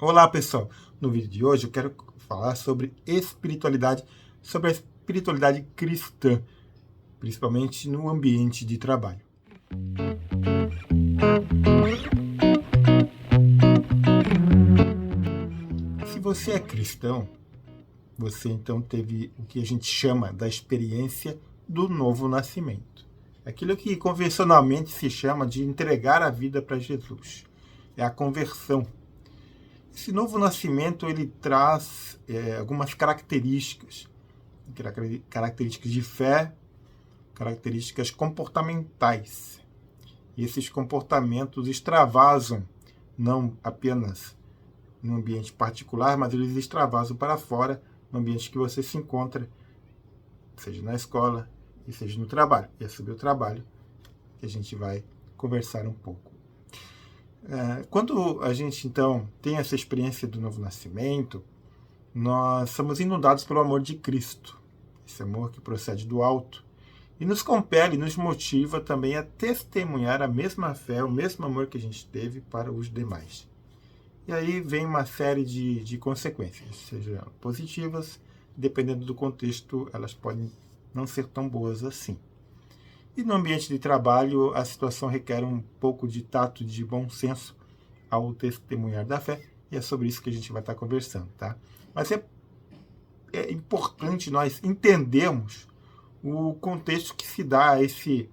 Olá pessoal, no vídeo de hoje eu quero falar sobre espiritualidade, sobre a espiritualidade cristã, principalmente no ambiente de trabalho. Se você é cristão, você então teve o que a gente chama da experiência do novo nascimento. Aquilo que convencionalmente se chama de entregar a vida para Jesus. É a conversão. Esse novo nascimento ele traz algumas características de fé, características comportamentais. E esses comportamentos extravasam não apenas no ambiente particular, mas eles extravasam para fora no ambiente que você se encontra, seja na escola e seja no trabalho. E é sobre o trabalho que a gente vai conversar um pouco. Quando a gente, então, tem essa experiência do novo nascimento, nós somos inundados pelo amor de Cristo. Esse amor que procede do alto. E nos compele, nos motiva também a testemunhar a mesma fé, o mesmo amor que a gente teve para os demais. E aí vem uma série de consequências, sejam positivas, dependendo do contexto, elas podem não ser tão boas assim. E no ambiente de trabalho, a situação requer um pouco de tato, de bom senso ao testemunhar da fé, e é sobre isso que a gente vai estar conversando, tá? Mas é importante nós entendermos o contexto que se dá a esse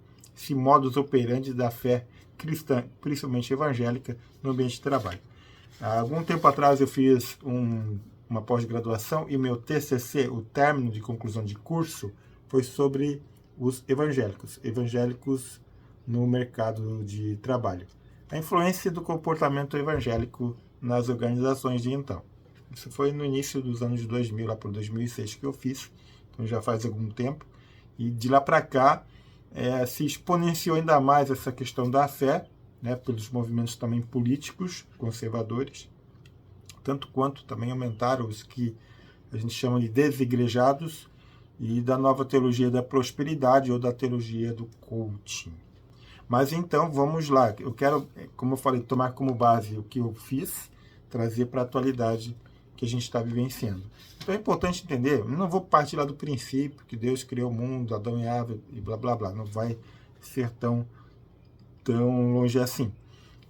modus operandi da fé cristã, principalmente evangélica, no ambiente de trabalho. Há algum tempo atrás eu fiz uma pós-graduação e meu TCC, o término de conclusão de curso, foi sobre os evangélicos no mercado de trabalho. A influência do comportamento evangélico nas organizações de então. Isso foi no início dos anos 2000, lá para 2006 que eu fiz, então já faz algum tempo. E de lá para cá se exponenciou ainda mais essa questão da fé, né, pelos movimentos também políticos conservadores, tanto quanto também aumentaram os que a gente chama de desigrejados, e da nova teologia da prosperidade ou da teologia do coaching. Mas então, vamos lá. Eu quero, como eu falei, tomar como base o que eu fiz, trazer para a atualidade que a gente está vivenciando. Então é importante entender, eu não vou partir lá do princípio que Deus criou o mundo, Adão e Eva e blá blá blá, não vai ser tão longe assim.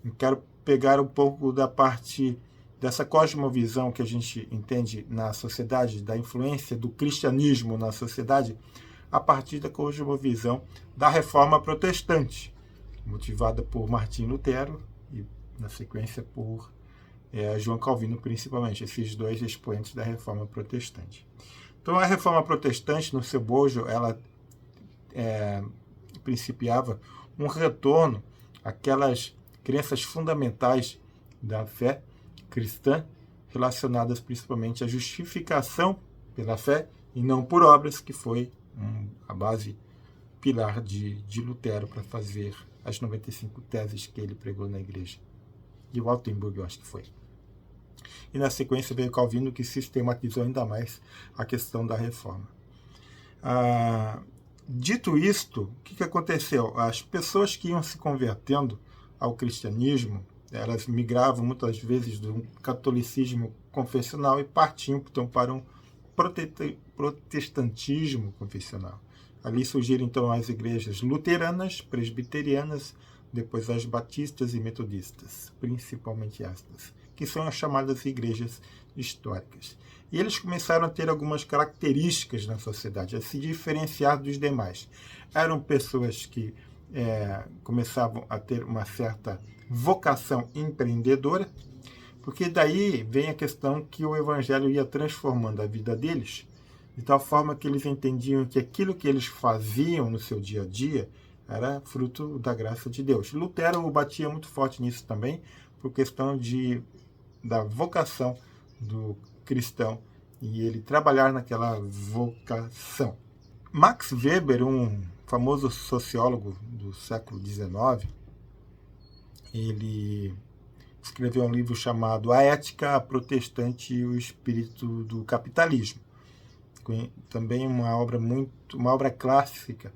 Eu quero pegar um pouco da parte dessa cosmovisão que a gente entende na sociedade, da influência do cristianismo na sociedade, a partir da cosmovisão da Reforma Protestante, motivada por Martim Lutero e, na sequência, por João Calvino, principalmente, esses dois expoentes da Reforma Protestante. Então, a Reforma Protestante, no seu bojo, ela principiava um retorno àquelas crenças fundamentais da fé cristã, relacionadas principalmente à justificação pela fé e não por obras, que foi a base pilar de Lutero para fazer as 95 teses que ele pregou na igreja. De Wittenberg, eu acho que foi. E na sequência veio Calvino, que sistematizou ainda mais a questão da reforma. Dito isto, o que aconteceu? As pessoas que iam se convertendo ao cristianismo, elas migravam muitas vezes do catolicismo confessional e partiam então para um protestantismo confessional. Ali surgiram então as igrejas luteranas, presbiterianas, depois as batistas e metodistas, principalmente estas, que são as chamadas igrejas históricas. E eles começaram a ter algumas características na sociedade, a se diferenciar dos demais. Eram pessoas que começavam a ter uma certa vocação empreendedora, porque daí vem a questão que o evangelho ia transformando a vida deles, de tal forma que eles entendiam que aquilo que eles faziam no seu dia a dia era fruto da graça de Deus. Lutero batia muito forte nisso também, por questão da vocação do cristão e ele trabalhar naquela vocação. Max Weber, um famoso sociólogo do século XIX, ele escreveu um livro chamado A Ética Protestante e o Espírito do Capitalismo. Também uma obra clássica,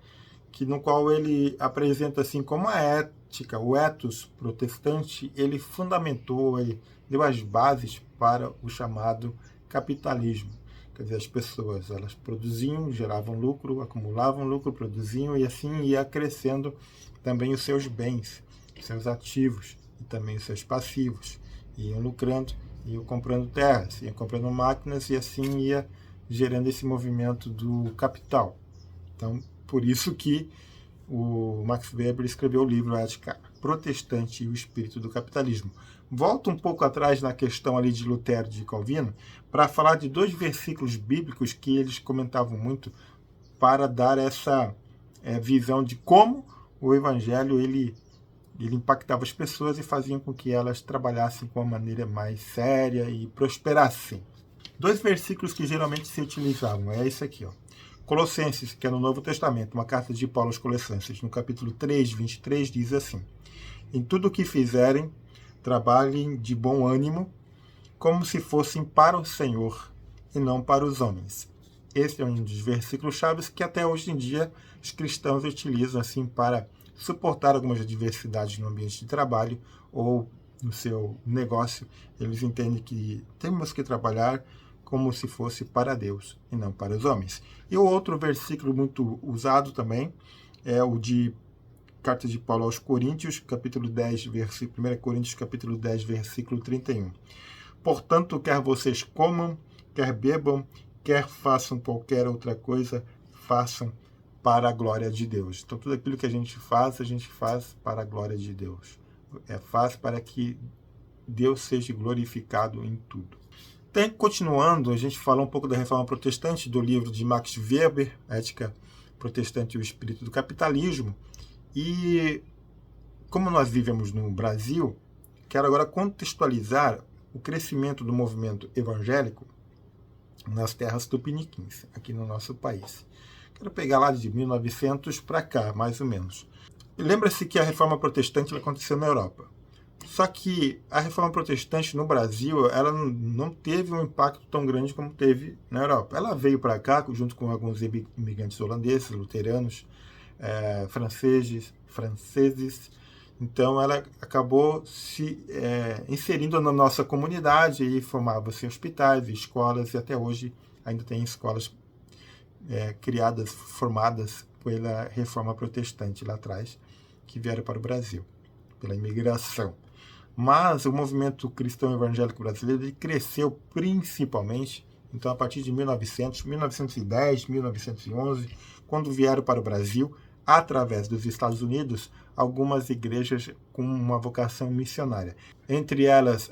no qual ele apresenta assim como a ética, o ethos protestante, ele fundamentou, ele deu as bases para o chamado capitalismo. Quer dizer, as pessoas elas produziam, geravam lucro, acumulavam lucro, produziam e assim ia crescendo também os seus bens, seus ativos e também os seus passivos. Iam lucrando, iam comprando terras, iam comprando máquinas e assim ia gerando esse movimento do capital. Então, por isso que o Max Weber escreveu o livro Ética Protestante e o Espírito do Capitalismo. Volto um pouco atrás na questão ali de Lutero e de Calvino para falar de 2 versículos bíblicos que eles comentavam muito para dar essa visão de como o Evangelho ele impactava as pessoas e fazia com que elas trabalhassem com uma maneira mais séria e prosperassem. 2 versículos que geralmente se utilizavam, é esse aqui, ó. Colossenses, que é no Novo Testamento, uma carta de Paulo aos Colossenses, no capítulo 3, 23, diz assim: em tudo o que fizerem, trabalhem de bom ânimo, como se fossem para o Senhor e não para os homens. Esse é um dos versículos chaves que até hoje em dia os cristãos utilizam assim para suportar algumas adversidades no ambiente de trabalho ou no seu negócio. Eles entendem que temos que trabalhar como se fosse para Deus e não para os homens. E o outro versículo muito usado também é o de Carta de Paulo aos Coríntios, capítulo 10, 1 Coríntios, capítulo 10, versículo 31. Portanto, quer vocês comam, quer bebam, quer façam qualquer outra coisa, façam para a glória de Deus. Então, tudo aquilo que a gente faz para a glória de Deus. Faz para que Deus seja glorificado em tudo. Continuando, a gente fala um pouco da Reforma Protestante, do livro de Max Weber, Ética Protestante e o Espírito do Capitalismo. E como nós vivemos no Brasil, quero agora contextualizar o crescimento do movimento evangélico nas terras tupiniquins, aqui no nosso país. Quero pegar lá de 1900 para cá, mais ou menos. Lembra-se que a Reforma Protestante aconteceu na Europa. Só que a Reforma Protestante no Brasil, ela não teve um impacto tão grande como teve na Europa. Ela veio para cá junto com alguns imigrantes holandeses, luteranos, franceses. Então ela acabou se inserindo na nossa comunidade e formava-se hospitais, escolas, e até hoje ainda tem escolas criadas, formadas pela Reforma Protestante lá atrás, que vieram para o Brasil, pela imigração. Mas o movimento cristão evangélico brasileiro ele cresceu principalmente, então, a partir de 1900, 1910, 1911, quando vieram para o Brasil, através dos Estados Unidos, algumas igrejas com uma vocação missionária. Entre elas,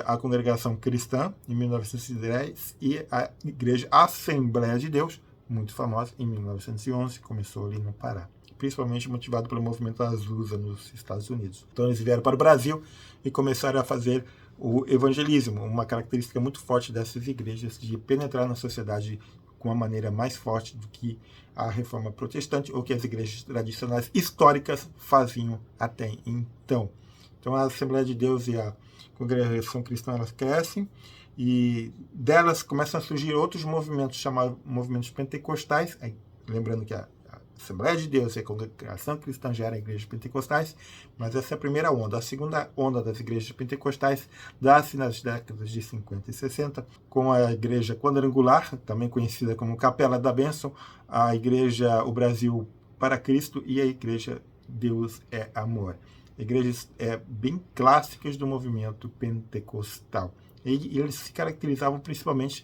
a Congregação Cristã, em 1910, e a Igreja Assembleia de Deus, muito famosa, em 1911, começou ali no Pará, principalmente motivado pelo movimento Azusa nos Estados Unidos. Então eles vieram para o Brasil e começaram a fazer o evangelismo, uma característica muito forte dessas igrejas de penetrar na sociedade com uma maneira mais forte do que a Reforma Protestante ou que as igrejas tradicionais históricas faziam até então. Então a Assembleia de Deus e a Congregação Cristã elas crescem e delas começam a surgir outros movimentos chamados movimentos pentecostais, lembrando que a Assembleia de Deus e a Congregação Cristã já eram igrejas pentecostais, mas essa é a primeira onda. A segunda onda das igrejas pentecostais dá-se nas décadas de 50 e 60, com a Igreja Quadrangular, também conhecida como Capela da Bênção, a Igreja O Brasil para Cristo e a Igreja Deus é Amor. Igrejas bem clássicas do movimento pentecostal. E eles se caracterizavam principalmente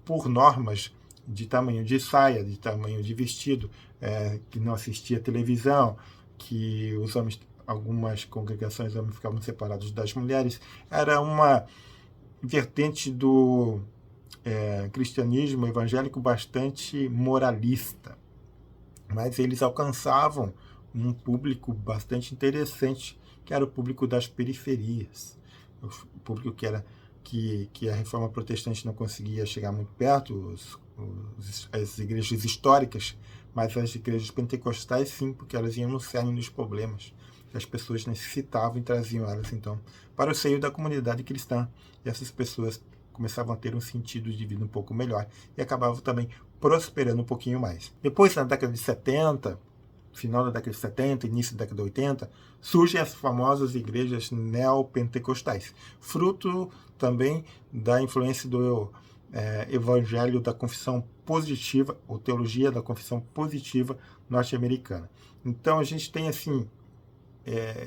por normas de tamanho de saia, de tamanho de vestido, que não assistia televisão, que os homens, algumas congregações homens ficavam separados das mulheres. Era uma vertente do cristianismo evangélico bastante moralista, mas eles alcançavam um público bastante interessante, que era o público das periferias, o público que a Reforma Protestante não conseguia chegar muito perto, as igrejas históricas, mas as igrejas pentecostais sim, porque elas iam no cerne dos problemas que as pessoas necessitavam e traziam elas então para o seio da comunidade cristã, e essas pessoas começavam a ter um sentido de vida um pouco melhor e acabavam também prosperando um pouquinho mais. Depois, na década de 70, final da década de 70, início da década de 80, surgem as famosas igrejas neopentecostais, fruto também da influência do evangelho da confissão positiva, ou teologia da confissão positiva norte-americana. Então a gente tem assim,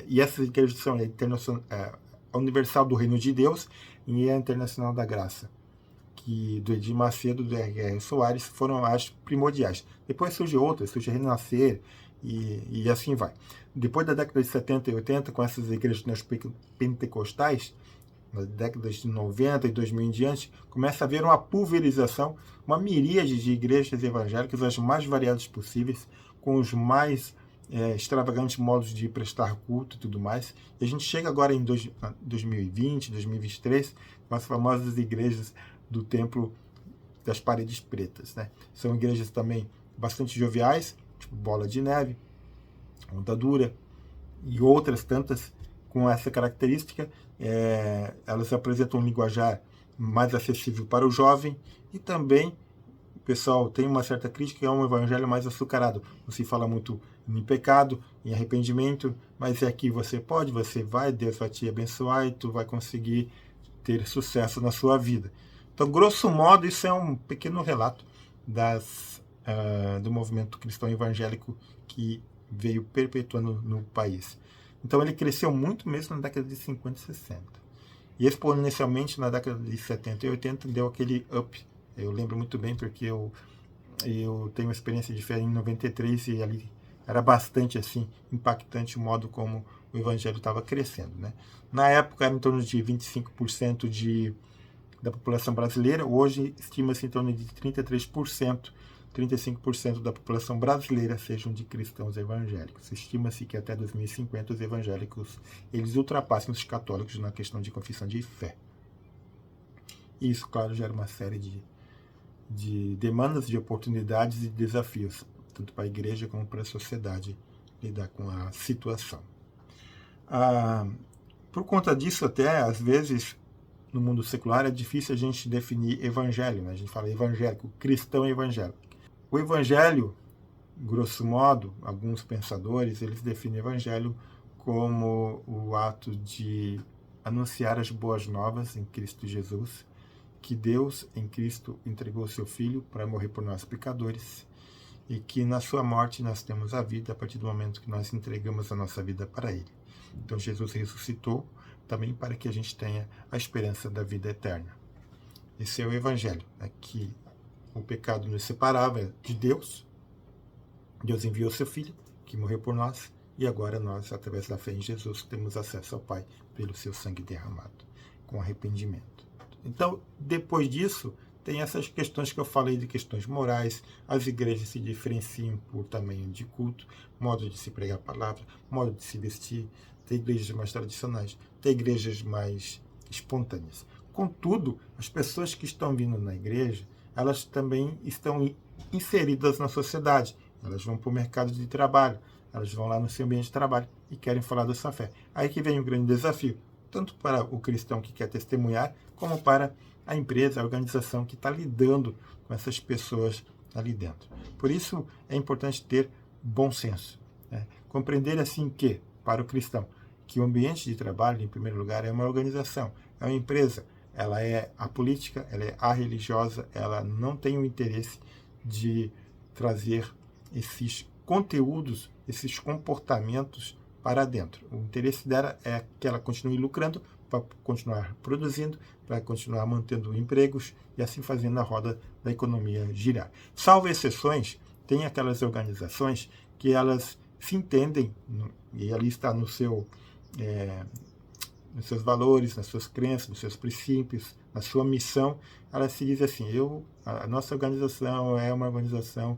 e essas igrejas são a Universal do Reino de Deus e a Internacional da Graça, que do Edir Macedo, do R.R. Soares, foram as primordiais. Depois surge outras, surge Renascer, e assim vai. Depois da década de 70 e 80, com essas igrejas pentecostais, nas décadas de 90 e 2000 em diante, começa a haver uma pulverização, uma miríade de igrejas evangélicas, as mais variadas possíveis, com os mais extravagantes modos de prestar culto e tudo mais. E a gente chega agora em 2020, 2023, com as famosas igrejas do Templo das Paredes Pretas, né? São igrejas também bastante joviais, tipo Bola de Neve, Onda Dura e outras tantas com essa característica. Elas apresentam um linguajar mais acessível para o jovem e também o pessoal tem uma certa crítica, é um evangelho mais açucarado. Não se fala muito em pecado, em arrependimento, mas é que você pode, você vai, Deus vai te abençoar e tu vai conseguir ter sucesso na sua vida. Então, grosso modo, isso é um pequeno relato do movimento cristão evangélico que veio perpetuando no país. Então, ele cresceu muito mesmo na década de 50 e 60. E exponencialmente na década de 70 e 80 deu aquele up. Eu lembro muito bem porque eu tenho uma experiência de fé em 93 e ali era bastante assim impactante o modo como o evangelho estava crescendo, né? Na época era em torno de 25% da população brasileira, hoje estima-se em torno de 33%, 35% da população brasileira sejam de cristãos evangélicos. Estima-se que até 2050 os evangélicos eles ultrapassem os católicos na questão de confissão de fé. E isso, claro, gera uma série de demandas, de oportunidades e desafios, tanto para a igreja como para a sociedade lidar com a situação. Por conta disso, até, às vezes, no mundo secular, é difícil a gente definir evangelho, né? A gente fala evangélico, cristão evangélico. O evangelho, grosso modo, alguns pensadores, eles definem evangelho como o ato de anunciar as boas novas em Cristo Jesus, que Deus, em Cristo, entregou seu Filho para morrer por nós pecadores, e que na sua morte nós temos a vida a partir do momento que nós entregamos a nossa vida para Ele. Então Jesus ressuscitou também para que a gente tenha a esperança da vida eterna. Esse é o Evangelho, né? Que o pecado nos separava de Deus, Deus enviou seu Filho, que morreu por nós, e agora nós, através da fé em Jesus, temos acesso ao Pai pelo seu sangue derramado, com arrependimento. Então, depois disso, tem essas questões que eu falei de questões morais. As igrejas se diferenciam por tamanho de culto, modo de se pregar a palavra, modo de se vestir. Tem igrejas mais tradicionais, tem igrejas mais espontâneas. Contudo, as pessoas que estão vindo na igreja, elas também estão inseridas na sociedade. Elas vão para o mercado de trabalho, elas vão lá no seu ambiente de trabalho e querem falar da sua fé. Aí que vem um grande desafio, tanto para o cristão que quer testemunhar, como para a empresa, a organização que está lidando com essas pessoas ali dentro. Por isso é importante ter bom senso, né? Compreender assim que, para o cristão, que o ambiente de trabalho, em primeiro lugar, é uma organização, é uma empresa, ela é apolítica, ela é arreligiosa, ela não tem o interesse de trazer esses conteúdos, esses comportamentos para dentro. O interesse dela é que ela continue lucrando, para continuar produzindo, para continuar mantendo empregos e assim fazendo a roda da economia girar. Salvo exceções, tem aquelas organizações que elas se entendem, e ali está nos seus valores, nas suas crenças, nos seus princípios, na sua missão. Ela se diz assim: a nossa organização é uma organização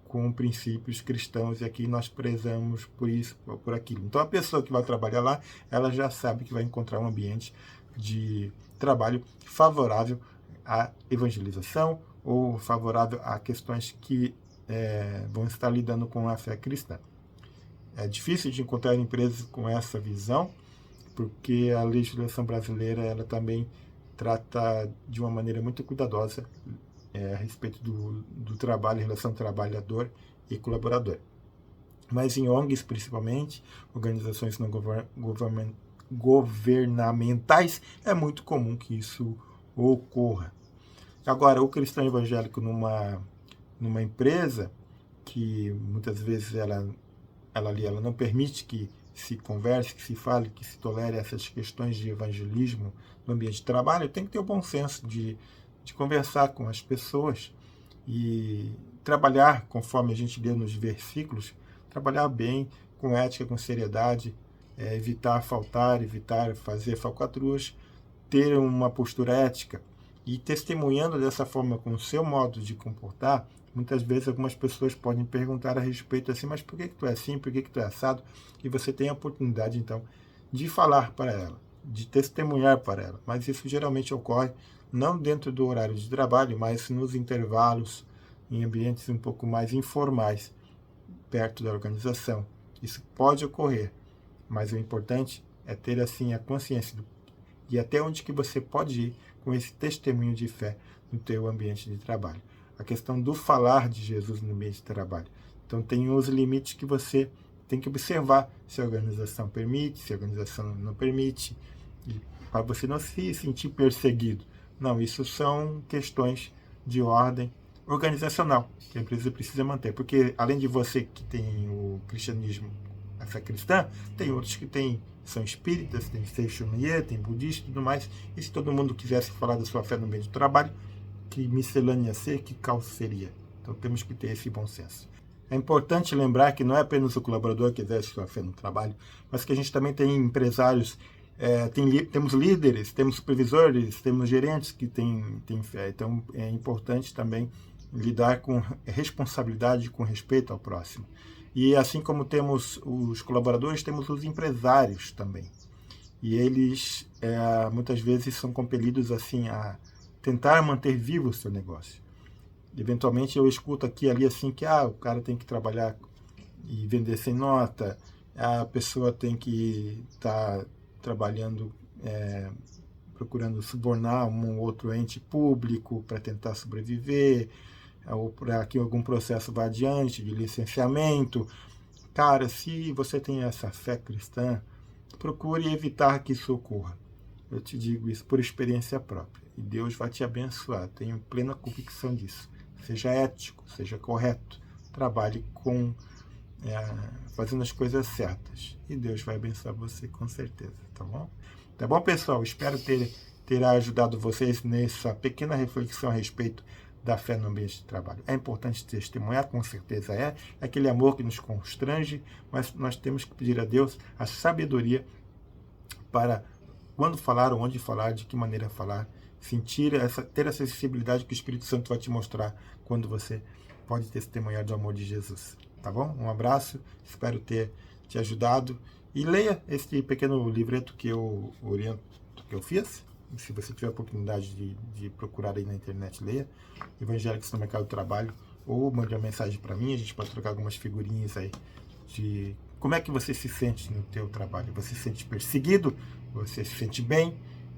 com princípios cristãos e aqui nós prezamos por isso, por aquilo. Então a pessoa que vai trabalhar lá, ela já sabe que vai encontrar um ambiente de trabalho favorável à evangelização ou favorável a questões que vão estar lidando com a fé cristã. É difícil de encontrar empresas com essa visão, porque a legislação brasileira ela também trata de uma maneira muito cuidadosa a respeito do trabalho, em relação ao trabalhador e colaborador. mas em ONGs principalmente, organizações não governamentais, é muito comum que isso ocorra. Agora, o cristão evangélico numa empresa, que muitas vezes ela não permite que se converse, que se fale, que se tolere essas questões de evangelismo no ambiente de trabalho, tem que ter o bom senso de conversar com as pessoas e trabalhar, conforme a gente lê nos versículos, trabalhar bem, com ética, com seriedade, evitar faltar, evitar fazer falcatruas, ter uma postura ética e testemunhando dessa forma com o seu modo de comportar. Muitas vezes algumas pessoas podem perguntar a respeito assim, mas por que tu é assim, por que tu é assado? E você tem a oportunidade, então, de falar para ela, de testemunhar para ela. Mas isso geralmente ocorre não dentro do horário de trabalho, mas nos intervalos, em ambientes um pouco mais informais, perto da organização. Isso pode ocorrer, mas o importante é ter assim a consciência de até onde que você pode ir com esse testemunho de fé no teu ambiente de trabalho. A questão do falar de Jesus no ambiente de trabalho. Então tem os limites que você tem que observar, se a organização permite, se a organização não permite, e para você não se sentir perseguido. Não, isso são questões de ordem organizacional que a empresa precisa manter, porque além de você que tem o cristianismo, a fé cristã, tem outros que são espíritas, tem Seixonie, tem budista e tudo mais. E se todo mundo quisesse falar da sua fé no meio do trabalho, que miscelânea ser, que caos seria? Então temos que ter esse bom senso. É importante lembrar que não é apenas o colaborador que exerce sua fé no trabalho, mas que a gente também tem empresários, temos líderes, temos supervisores, temos gerentes que têm fé. Então é importante também lidar com responsabilidade, com respeito ao próximo. E assim como temos os colaboradores, temos os empresários também. E eles muitas vezes são compelidos assim a tentar manter vivo o seu negócio. Eventualmente eu escuto aqui e ali assim que o cara tem que trabalhar e vender sem nota, a pessoa tem que estar trabalhando, procurando subornar um outro ente público para tentar sobreviver, ou para que algum processo vá adiante de licenciamento. Cara, se você tem essa fé cristã, procure evitar que isso ocorra. Eu te digo isso por experiência própria. E Deus vai te abençoar. Tenho plena convicção disso. Seja ético, seja correto. Trabalhe fazendo as coisas certas. E Deus vai abençoar você com certeza, tá bom? Tá bom, pessoal? Espero ter ajudado vocês nessa pequena reflexão a respeito da fé no ambiente de trabalho. É importante testemunhar, com certeza é aquele amor que nos constrange, mas nós temos que pedir a Deus a sabedoria para quando falar, onde falar, de que maneira falar, ter essa sensibilidade que o Espírito Santo vai te mostrar quando você pode testemunhar do amor de Jesus. Tá bom? Um abraço, espero ter te ajudado. E leia esse pequeno livreto que eu oriento, que eu fiz. Se você tiver a oportunidade de procurar aí na internet, leia Evangélicos no Mercado do Trabalho, ou mande uma mensagem para mim, a gente pode trocar algumas figurinhas aí de como é que você se sente no teu trabalho. Você se sente perseguido? Você se sente bem?